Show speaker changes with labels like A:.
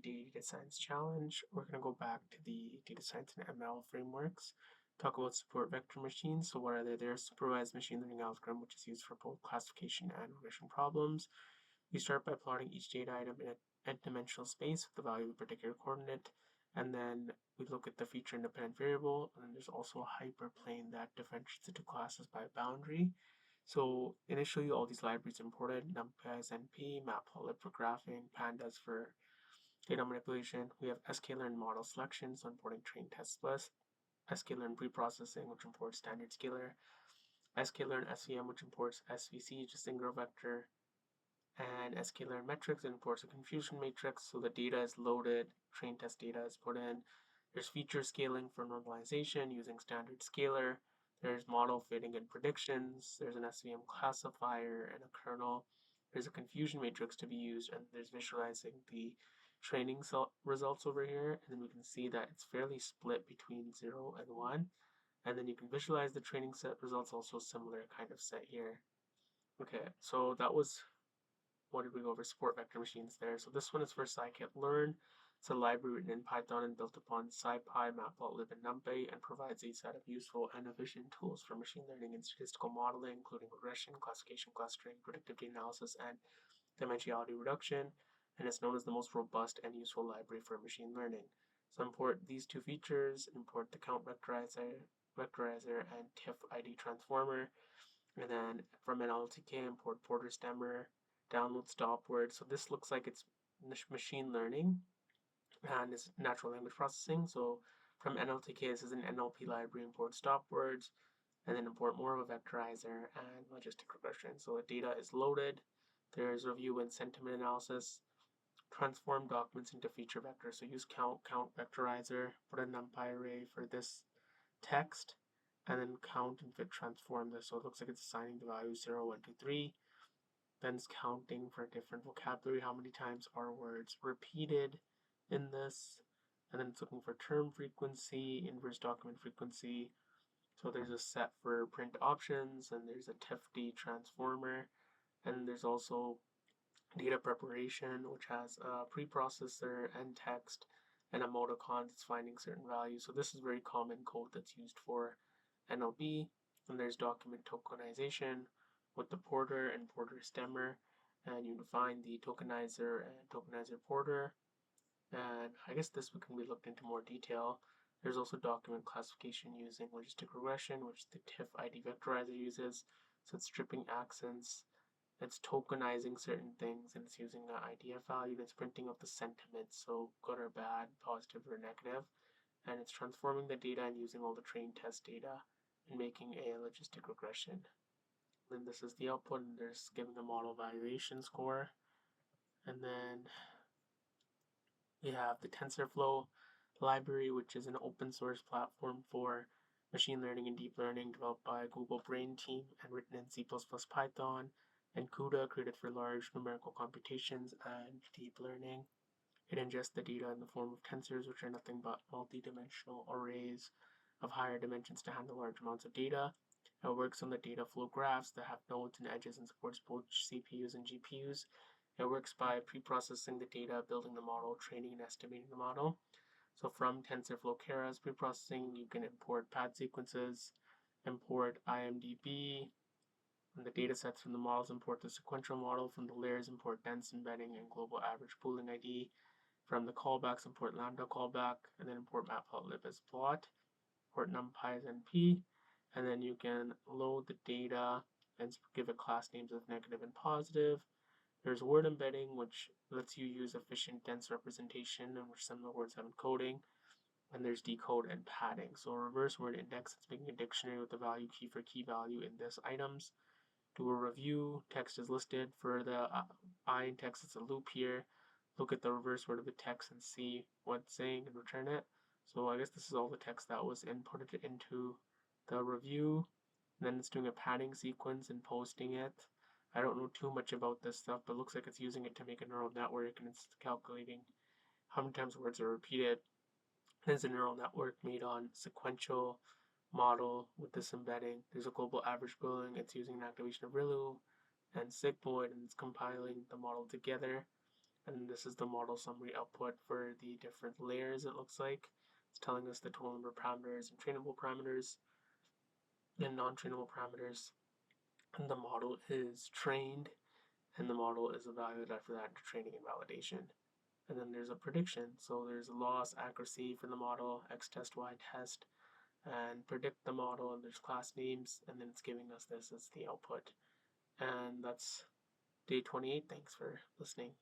A: data science challenge. We're going to go back to the data science and ML frameworks, talk about support vector machines. So what are they? They're a supervised machine learning algorithm, which is used for both classification and regression problems. We start by plotting each data item in a n-dimensional space with the value of a particular coordinate, and then we look at the feature independent variable, and then there's also a hyperplane that differentiates the two classes by a boundary. So initially all these libraries imported, NumPy as NP, Matplotlib for graphing, Pandas for data manipulation. We have Scikit-learn model selection, so importing train test plus, Scikit-learn preprocessing, which imports standard scalar, Scikit-learn SVM, which imports SVC, just single vector, and Scikit-learn metrics imports a confusion matrix, so the data is loaded, train test data is put in. There's feature scaling for normalization using standard scalar. There's model fitting and predictions. There's an SVM classifier and a kernel. There's a confusion matrix to be used, and there's visualizing the training results over here. And then we can see that it's fairly split between 0 and 1. And then you can visualize the training set results, also similar kind of set here. Okay, so that was what did we go over? Support vector machines there. So this one is for Scikit-learn. It's a library written in Python and built upon SciPy, Matplotlib, and NumPy, and provides a set of useful and efficient tools for machine learning and statistical modeling, including regression, classification, clustering, predictive data analysis, and dimensionality reduction. And it's known as the most robust and useful library for machine learning. So import these two features, import the count vectorizer and TIFF ID transformer, and then from NLTK import Porter stemmer, download stopward. So this looks like it's machine learning and it's natural language processing. So from NLTK, this is an NLP library, import stopwords, and then import more of a vectorizer and logistic regression. So the data is loaded. There's review and sentiment analysis, transform documents into feature vectors. So use count vectorizer, put a NumPy array for this text, and then count and fit transform this. So it looks like it's assigning the values 0, 1, 2, 3. Then it's counting for different vocabulary, how many times are words repeated in this. And then it's looking for term frequency, inverse document frequency. So there's a set for print options, and there's a TIFD transformer. And there's also data preparation, which has a preprocessor and text, and emoticons that's finding certain values. So this is very common code that's used for NLP. And there's document tokenization with the porter and porter stemmer, and you define the tokenizer and tokenizer porter. And I guess this can be looked into more detail. There's also document classification using logistic regression, which the TIFF ID vectorizer uses. So it's stripping accents, it's tokenizing certain things, and it's using an IDF value that's printing up the sentiments, so good or bad, positive or negative. And it's transforming the data and using all the train test data and making a logistic regression. Then this is the output, and there's giving a model valuation score. And then we have the TensorFlow library, which is an open source platform for machine learning and deep learning developed by Google Brain team and written in C++, Python, and CUDA, created for large numerical computations and deep learning. It ingests the data in the form of tensors, which are nothing but multi-dimensional arrays of higher dimensions to handle large amounts of data. It works on the data flow graphs that have nodes and edges and supports both CPUs and GPUs. It works by preprocessing the data, building the model, training and estimating the model. So from TensorFlow Keras preprocessing, you can import pad sequences, import IMDb, from the data sets from the models, import the sequential model. From the layers, import dense embedding and global average pooling ID. From the callbacks, import lambda callback, and then import matplotlib as plot, import numpy as np, and then you can load the data and give it class names of negative and positive. There's word embedding, which lets you use efficient dense representation in which similar words have encoding. And there's decode and padding. So a reverse word index, it's making a dictionary with the value key for key value in this items. Do a review, text is listed. For the I in text, it's a loop here. Look at the reverse word of the text and see what it's saying and return it. So I guess this is all the text that was inputted into the review. And then it's doing a padding sequence and posting it. I don't know too much about this stuff, but it looks like it's using it to make a neural network, and it's calculating how many times words are repeated. There's a neural network made on sequential model with this embedding. There's a global average pooling. It's using an activation of ReLU and Sigmoid, and it's compiling the model together. And this is the model summary output for the different layers, it looks like. It's telling us the total number of parameters and trainable parameters and non-trainable parameters. And the model is trained, and the model is evaluated after that to training and validation. And then there's a prediction. So there's a loss, accuracy for the model, X test, Y test, and predict the model, and there's class names, and then it's giving us this as the output. And that's day 28. Thanks for listening.